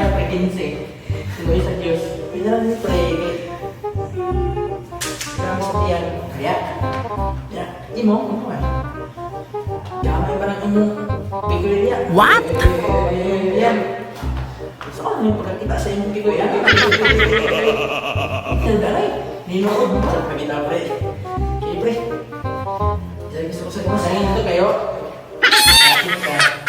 tayo pre 15. Sinuwi sa Diyos. Pinalang ni pre. Kaya sa tiyan. Kaya. Ya. Imo. Ano man. Kamay pa ng imong pigoy niya. What? Yan. So ano yung pagkakita sa imong pigoy? Yan. Yan dalay. Ninood mo pa. Pagkita pre. Okay pre. Jadi gusto ko sa kumasangin ito kayo. Akin ka.